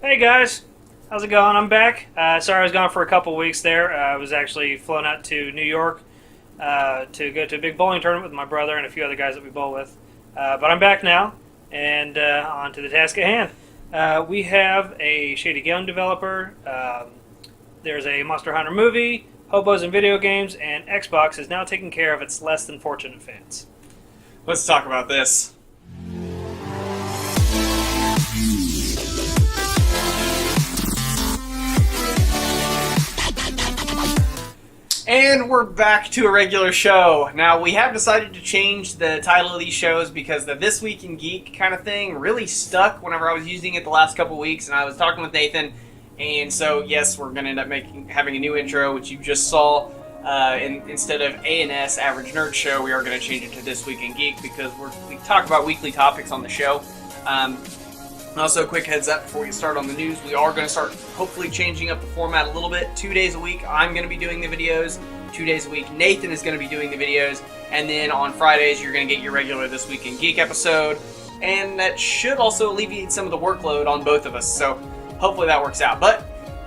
Hey guys, how's it going? I'm back. Sorry I was gone for a couple weeks there. I was actually flown out to New York to go to a big bowling tournament with my brother and a few other guys that we bowl with. But I'm back now, and on to the task at hand. We have a Shady game developer. There's a Monster Hunter movie, hobos and video games, and Xbox is now taking care of its less than fortunate fans. Let's talk about this. And we're back to a regular show. Now, we have decided to change the title of these shows because the This Week in Geek kind of thing really stuck whenever I was using it the last couple weeks, and I was talking with Nathan, and so, yes, we're going to end up having a new intro, which you just saw. Instead of A&S, Average Nerd Show, we are going to change it to This Week in Geek because we talk about weekly topics on the show. Also, quick heads up before we start on the news, we are going to start hopefully changing up the format a little bit. 2 days a week, I'm going to be doing the videos. 2 days a week, Nathan is going to be doing the videos. And then on Fridays, you're going to get your regular This Week in Geek episode. And that should also alleviate some of the workload on both of us. So hopefully that works out. But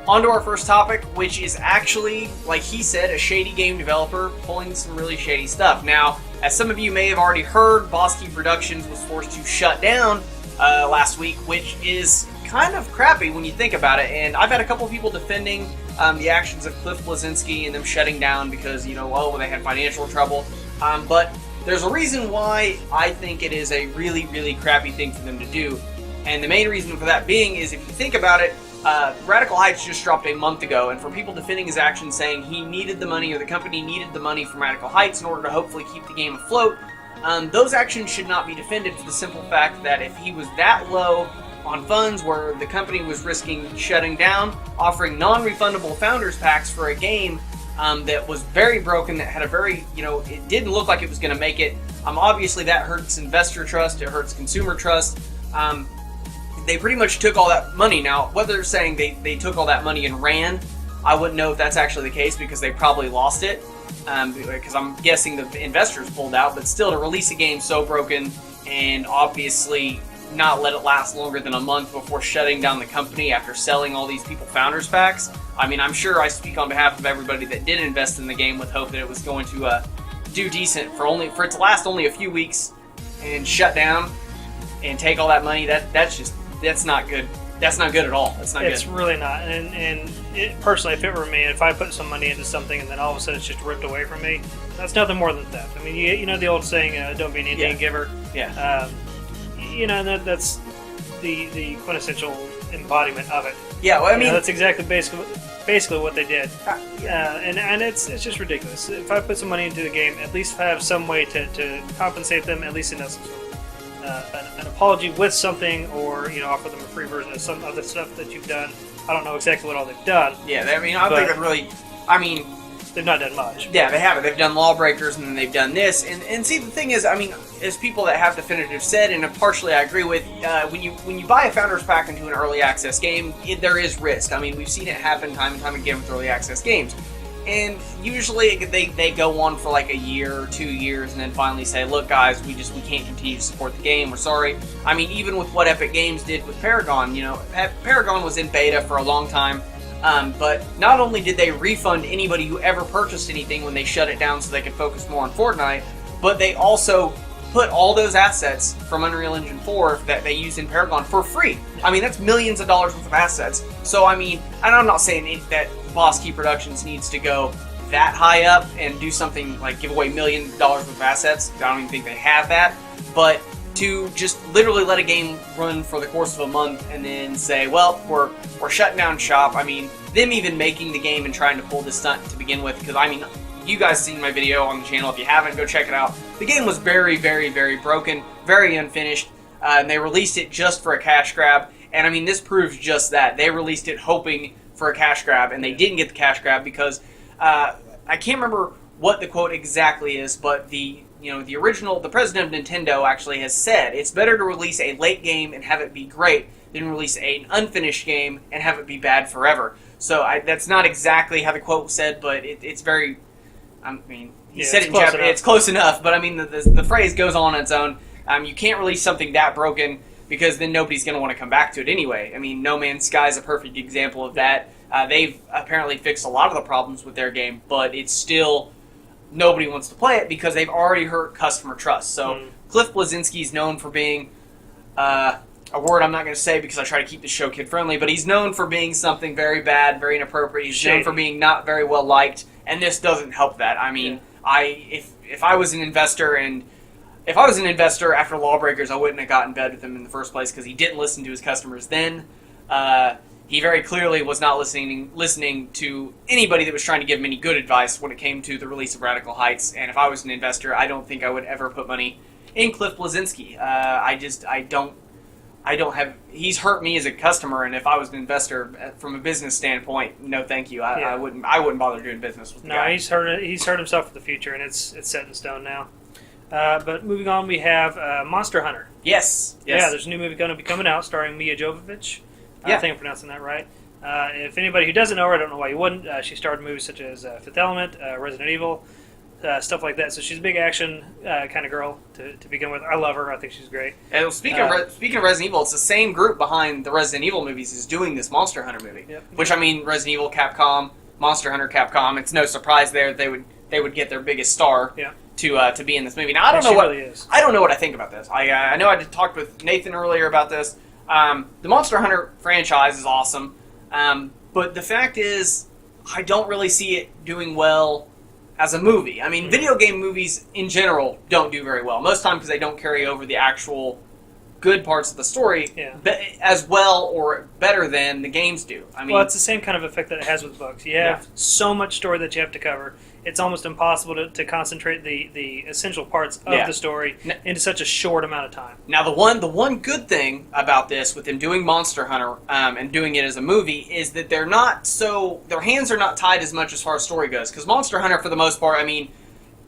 on to our first topic, which is actually, like he said, a shady game developer pulling some really shady stuff. Now, as some of you may have already heard, Boss Key Productions was forced to shut down last week, which is kind of crappy when you think about it. And I've had a couple of people defending the actions of Cliff Bleszinski and them shutting down because, they had financial trouble. But there's a reason why I think it is a really, really crappy thing for them to do. And the main reason for that being is, if you think about it, Radical Heights just dropped a month ago, and for people defending his actions saying he needed the money or the company needed the money from Radical Heights in order to hopefully keep the game afloat, those actions should not be defended for the simple fact that if he was that low on funds where the company was risking shutting down, offering non-refundable founders packs for a game that was very broken, that had a very, it didn't look like it was going to make it, obviously that hurts investor trust, it hurts consumer trust. They pretty much took all that money. Now, whether they're saying they took all that money and ran, I wouldn't know if that's actually the case because they probably lost it. Because I'm guessing the investors pulled out, but still to release a game so broken and obviously not let it last longer than a month before shutting down the company after selling all these people founders packs. I mean, I'm sure I speak on behalf of everybody that did invest in the game with hope that it was going to do decent for it to last only a few weeks and shut down and take all that money. That's not good. That's not good at all. That's not good. It's really not. And personally, if it were me, if I put some money into something and then all of a sudden it's just ripped away from me, that's nothing more than theft. I mean, you know the old saying, "Don't be an Indian giver." Yeah. That's the quintessential embodiment of it. Yeah. Well, I mean, that's exactly basically what they did. And it's just ridiculous. If I put some money into the game, at least have some way to compensate them, at least in some sort of an apology with something, or offer them a free version of some of the stuff that you've done. I don't know exactly what all they've done. Yeah, I don't think they've really. I mean, they've not done much. Yeah, they haven't. They've done Lawbreakers, and then they've done this. And see, the thing is, I mean, as people that have definitive said, and partially I agree with, when you buy a founders pack into an early access game, there is risk. I mean, we've seen it happen time and time again with early access games. And usually they go on for like a year or 2 years and then finally say, look guys, we can't continue to support the game, we're sorry. I mean, even with what Epic Games did with Paragon, Paragon was in beta for a long time, but not only did they refund anybody who ever purchased anything when they shut it down so they could focus more on Fortnite, but they also put all those assets from Unreal Engine 4 that they use in Paragon for free. I mean, that's millions of dollars worth of assets. So, I mean, and I'm not saying that Boss Key Productions needs to go that high up and do something like give away millions of dollars worth of assets. I don't even think they have that. But to just literally let a game run for the course of a month and then say, well, we're shutting down shop. I mean, them even making the game and trying to pull this stunt to begin with, because I mean, you guys seen my video on the channel. If you haven't, go check it out. The game was very, very, very broken, very unfinished, and they released it just for a cash grab. And I mean, this proves just that. They released it hoping for a cash grab, and they didn't get the cash grab because I can't remember what the quote exactly is, but the president of Nintendo actually has said it's better to release a late game and have it be great than release an unfinished game and have it be bad forever. So that's not exactly how the quote said, but it's very. I mean, he said it in Japanese. It's close enough, but I mean, the phrase goes on its own. You can't release something that broken because then nobody's going to want to come back to it anyway. I mean, No Man's Sky is a perfect example of that. They've apparently fixed a lot of the problems with their game, but it's still nobody wants to play it because they've already hurt customer trust. So Cliff Bleszinski is known for being a word I'm not going to say because I try to keep the show kid friendly, but he's known for being something very bad, very inappropriate. He's Shady. known for being not very well liked, and this doesn't help that. I mean, if I was an investor after Lawbreakers, I wouldn't have got in bed with him in the first place because he didn't listen to his customers then. He very clearly was not listening to anybody that was trying to give him any good advice when it came to the release of Radical Heights. And if I was an investor, I don't think I would ever put money in Cliff Bleszinski. I don't have. He's hurt me as a customer, and if I was an investor from a business standpoint, no, thank you. I wouldn't bother doing business with the guy. No, he's hurt himself for the future, and it's set in stone now. But moving on, we have Monster Hunter. Yes. Yeah, there's a new movie going to be coming out starring Mia Jovovich. I think I'm pronouncing that right. If anybody who doesn't know her, I don't know why you wouldn't. She starred in movies such as Fifth Element, Resident Evil, stuff like that. So she's a big action kind of girl to begin with. I love her. I think she's great. And speaking of Resident Evil, it's the same group behind the Resident Evil movies is doing this Monster Hunter movie. Yep. Which, I mean, Resident Evil, Capcom, Monster Hunter, Capcom. It's no surprise there they would get their biggest star. Yeah. To be in this movie. Now I don't know what really is. I don't know what I think about this. I know I talked with Nathan earlier about this. The Monster Hunter franchise is awesome, but the fact is, I don't really see it doing well as a movie. I mean, video game movies in general don't do very well most time because they don't carry over the actual good parts of the story as well or better than the games do. I mean, well, it's the same kind of effect that it has with books. You have so much story that you have to cover. It's almost impossible to concentrate the essential parts of the story into such a short amount of time. Now, the one good thing about this, with them doing Monster Hunter and doing it as a movie, is that their hands are not tied as much as far as story goes. Because Monster Hunter, for the most part, I mean,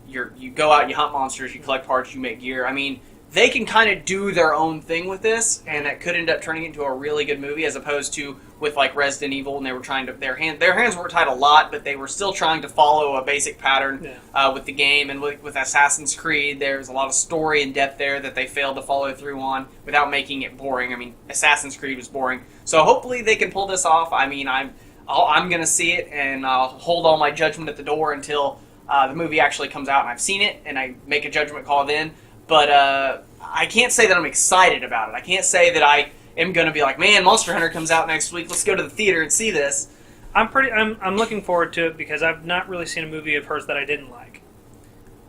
you go out, you hunt monsters, you collect parts, you make gear. I mean, they can kind of do their own thing with this, and that could end up turning into a really good movie, as opposed to with like Resident Evil, and they were trying to their hands weren't tied a lot, but they were still trying to follow a basic pattern with the game. And with Assassin's Creed, there's a lot of story and depth there that they failed to follow through on without making it boring. I mean, Assassin's Creed was boring, so hopefully they can pull this off. I mean, I'm gonna see it, and I'll hold all my judgment at the door until the movie actually comes out and I've seen it, and I make a judgment call then. But I can't say that I'm excited about it. I can't say that I am going to be like, man, Monster Hunter comes out next week. Let's go to the theater and see this. I'm looking forward to it because I've not really seen a movie of hers that I didn't like.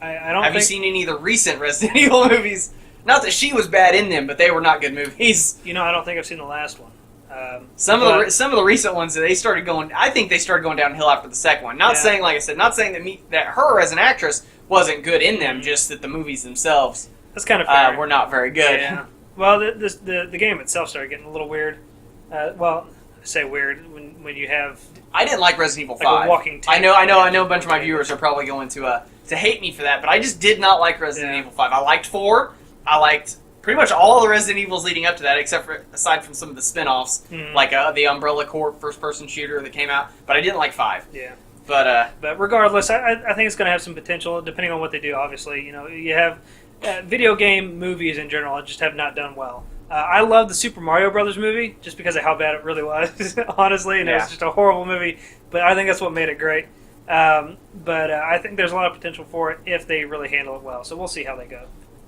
I don't. Have you seen any of the recent Resident Evil movies? Not that she was bad in them, but they were not good movies. You know, I don't think I've seen the last one. Some of the recent ones that they started going. I think they started going downhill after the second one. Not saying, like I said, not saying that her as an actress wasn't good in them, just that the movies themselves that's kind of fair. Were not very good. Yeah. Well, the game itself started getting a little weird. Well, I say weird when you have. I didn't like Resident Evil 5. Like a walking tank. I know. A bunch of my viewers are probably going to hate me for that, but I just did not like Resident Evil 5. I liked 4. I liked pretty much all the Resident Evils leading up to that, aside from some of the spin-offs, like the Umbrella Corp first-person shooter that came out. But I didn't like 5. Yeah. But regardless, I think it's going to have some potential, depending on what they do. Obviously, you know, you have video game movies in general just have not done well. I love the Super Mario Brothers movie just because of how bad it really was, honestly, and it was just a horrible movie. But I think that's what made it great. But I think there's a lot of potential for it if they really handle it well. So we'll see how they go.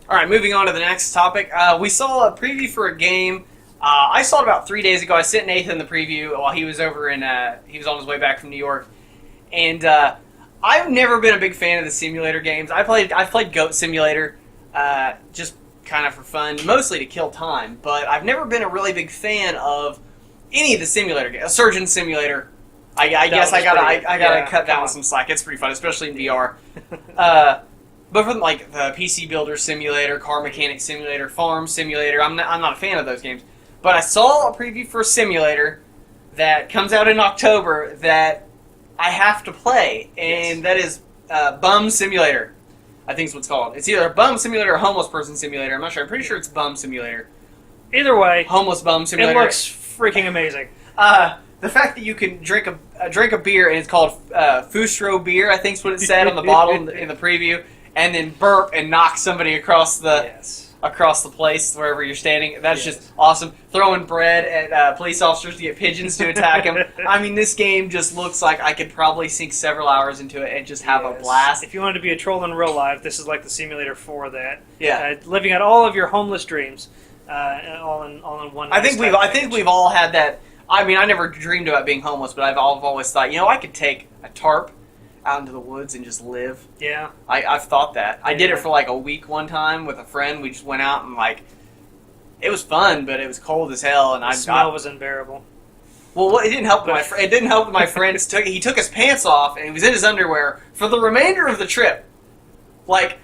All right, moving on to the next topic. We saw a preview for a game. I saw it about 3 days ago. I sent Nathan the preview while he was over he was on his way back from New York. And I've never been a big fan of the simulator games. I've played Goat Simulator just kind of for fun, mostly to kill time. But I've never been a really big fan of any of the simulator games. A Surgeon Simulator, I guess I gotta cut down some slack. It's pretty fun, especially in VR. But from like the PC Builder Simulator, Car Mechanic Simulator, Farm Simulator, I'm not a fan of those games. But I saw a preview for a simulator that comes out in October that I have to play, and that is Bum Simulator, I think is what it's called. It's either a Bum Simulator or Homeless Person Simulator. I'm not sure. I'm pretty sure it's Bum Simulator. Either way, Homeless Bum Simulator. It looks freaking amazing. The fact that you can drink a beer, and it's called Fustro beer, I think is what it said on the bottle in the preview, and then burp and knock somebody across the across the place wherever you're standing. That's Yes. just awesome. Throwing bread at police officers to get pigeons to attack them. I mean, this game just looks like I could probably sink several hours into it and just have a Yes. blast. If you wanted to be a troll in real life, this is like the simulator for that. Yeah. Living out all of your homeless dreams, all in one. I think we've all had that. I mean, I never dreamed about being homeless, but I've always thought, I could take a tarp out into the woods and just live. Yeah. I've thought that. I did Yeah. it for like a week one time with a friend. We just went out and it was fun, but it was cold as hell, and The smell was unbearable. Well, it didn't help that it didn't help that my friend he took his pants off and he was in his underwear for the remainder of the trip. Like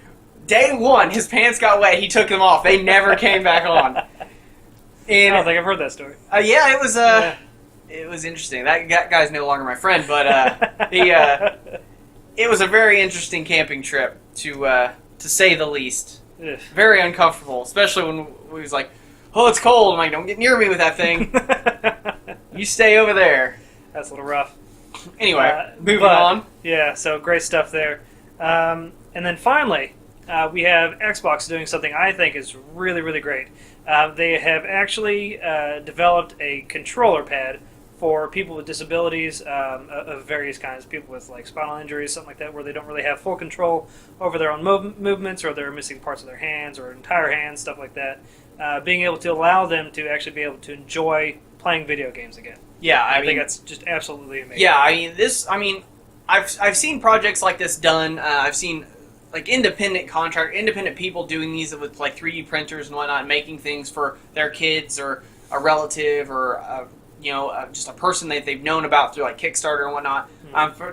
day one, his pants got wet. He took them off. They never came back on. And I don't think I've heard that story. yeah, it was Yeah. it was interesting. That guy's no longer my friend, but it was a very interesting camping trip to say the least. Ugh. Very uncomfortable, especially when we was like, "Oh, it's cold." I'm like, "Don't get near me with that thing. You stay over there." That's a little rough. Anyway, moving but- on. Yeah, so great stuff there. And then finally, we have Xbox doing something I think is really, really great. They have actually developed a controller pad for people with disabilities of various kinds, people with like spinal injuries, something like that, where they don't really have full control over their own movements, or they're missing parts of their hands or entire hands, stuff like that. Being able to allow them to actually be able to enjoy playing video games again. Yeah, I mean, think that's just absolutely amazing. yeah, I've seen projects like this done. I've seen like independent people doing these with like 3D printers and whatnot, making things for their kids or a relative or just a person that they've known about through like Kickstarter and whatnot,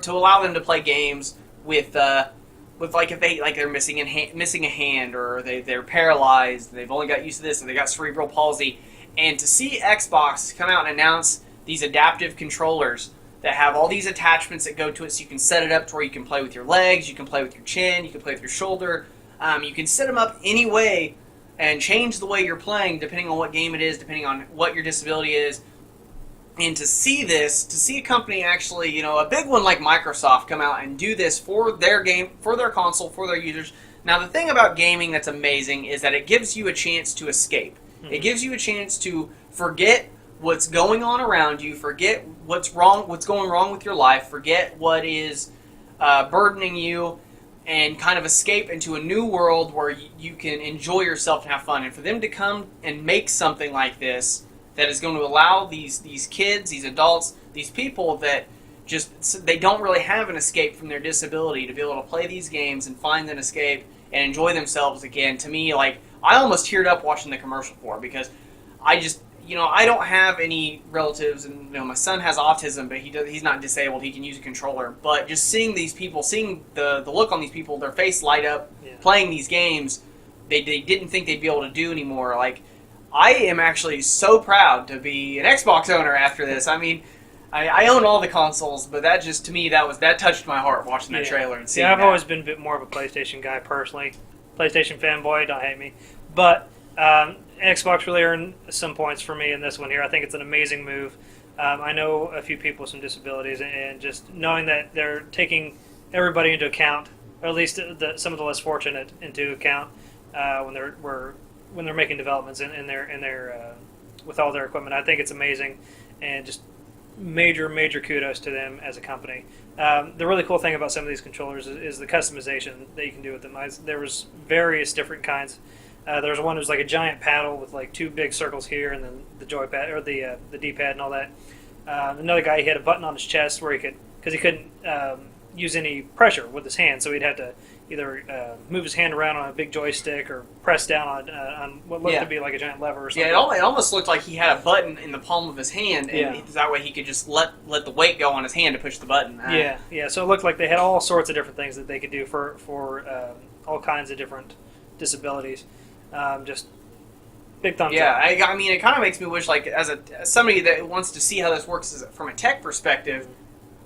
to allow them to play games with like if they're missing a hand or they're paralyzed, they've only got used to this, or they got cerebral palsy, and to see Xbox come out and announce these adaptive controllers that have all these attachments that go to it, so you can set it up to where you can play with your legs, you can play with your chin, you can play with your shoulder, you can set them up any way and change the way you're playing depending on what game it is, depending on what your disability is. And to see a company actually, a big one like Microsoft come out and do this for their game, for their console, for their users. Now, the thing about gaming that's amazing is that it gives you a chance to escape. Mm-hmm. It gives you a chance to forget what's going on around you, forget what's going wrong with your life, forget what is burdening you, and kind of escape into a new world where you can enjoy yourself and have fun. And for them to come and make something like this that is going to allow these kids, these adults, these people that they don't really have an escape from their disability, to be able to play these games and find an escape and enjoy themselves again. To me, like, I almost teared up watching the commercial for it, because I just, I don't have any relatives, and my son has autism, but he's not disabled. He can use a controller. But just seeing these people, seeing the look on these people, their face light up, playing these games, they didn't think they'd be able to do anymore. Like, I am actually so proud to be an Xbox owner after this. I mean, I own all the consoles, but that just, to me, that touched my heart watching that trailer and seeing I've that. always been a bit more of a PlayStation guy personally. PlayStation fanboy, don't hate me. But Xbox really earned some points for me in this one here. I think it's an amazing move. I know a few people with some disabilities, and just knowing that they're taking everybody into account, or at least some of the less fortunate into account when they're making developments in their with all their equipment. I think it's amazing, and just major kudos to them as a company. The really cool thing about some of these controllers is the customization that you can do with them. There was various different kinds. There was one that was like a giant paddle with like two big circles here, and then the joypad or the D-pad and all that. Another guy, he had a button on his chest where because he couldn't use any pressure with his hand, so he'd have to either move his hand around on a big joystick or press down on what looked to be like a giant lever or something. Yeah, it almost looked like he had a button in the palm of his hand, and that way he could just let the weight go on his hand to push the button. Yeah. So it looked like they had all sorts of different things that they could do for all kinds of different disabilities. Just big thumbs up. Yeah, I mean, it kind of makes me wish, like, as somebody that wants to see how this works from a tech perspective,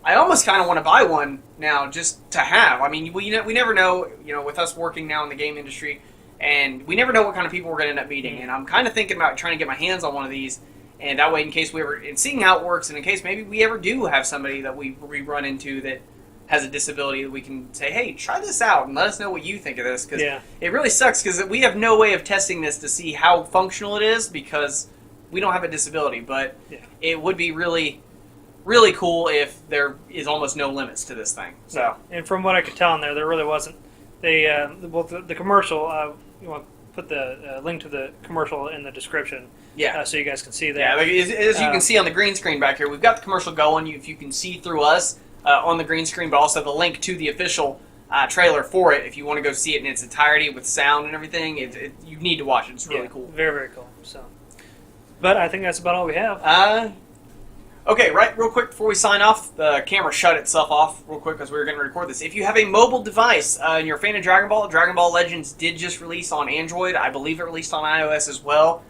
I almost kind of want to buy one now just to have. I mean, we never know, with us working now in the game industry, and we never know what kind of people we're going to end up meeting. And I'm kind of thinking about trying to get my hands on one of these, and that way, in case and seeing how it works, and in case maybe we ever do have somebody that we run into that has a disability that we can say, hey, try this out and let us know what you think of this. Because Yeah. it really sucks because we have no way of testing this to see how functional it is because we don't have a disability. But Yeah. it would be really, really cool if there is almost no limits to this thing. So, And from what I could tell in there really wasn't. They the commercial. You want to put the link to the commercial in the description, yeah. so you guys can see that. Yeah, like, as you can see on the green screen back here, we've got the commercial going. If you can see through us on the green screen, but also the link to the official trailer for it. If you want to go see it in its entirety with sound and everything, you need to watch it. It's really cool. Very, very cool. So, but I think that's about all we have. Okay, right, real quick before we sign off, the camera shut itself off real quick because we were going to record this. If you have a mobile device and you're a fan of Dragon Ball Legends did just release on Android. I believe it released on iOS as well.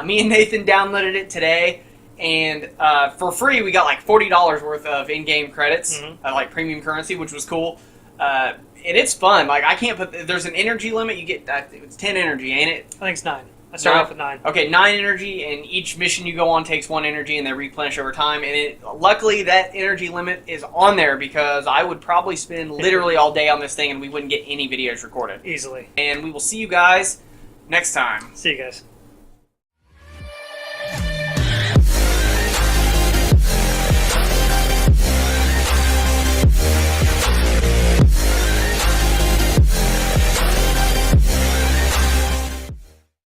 Me and Nathan downloaded it today, and for free we got like $40 worth of in-game credits, like premium currency, which was cool. And it's fun. Like I can't put. There's an energy limit. You get it's 10 energy, ain't it? I think it's 9. I started off with 9. Okay, 9 energy, and each mission you go on takes 1 energy, and they replenish over time. And luckily, that energy limit is on there because I would probably spend literally all day on this thing, and we wouldn't get any videos recorded. Easily. And we will see you guys next time. See you guys.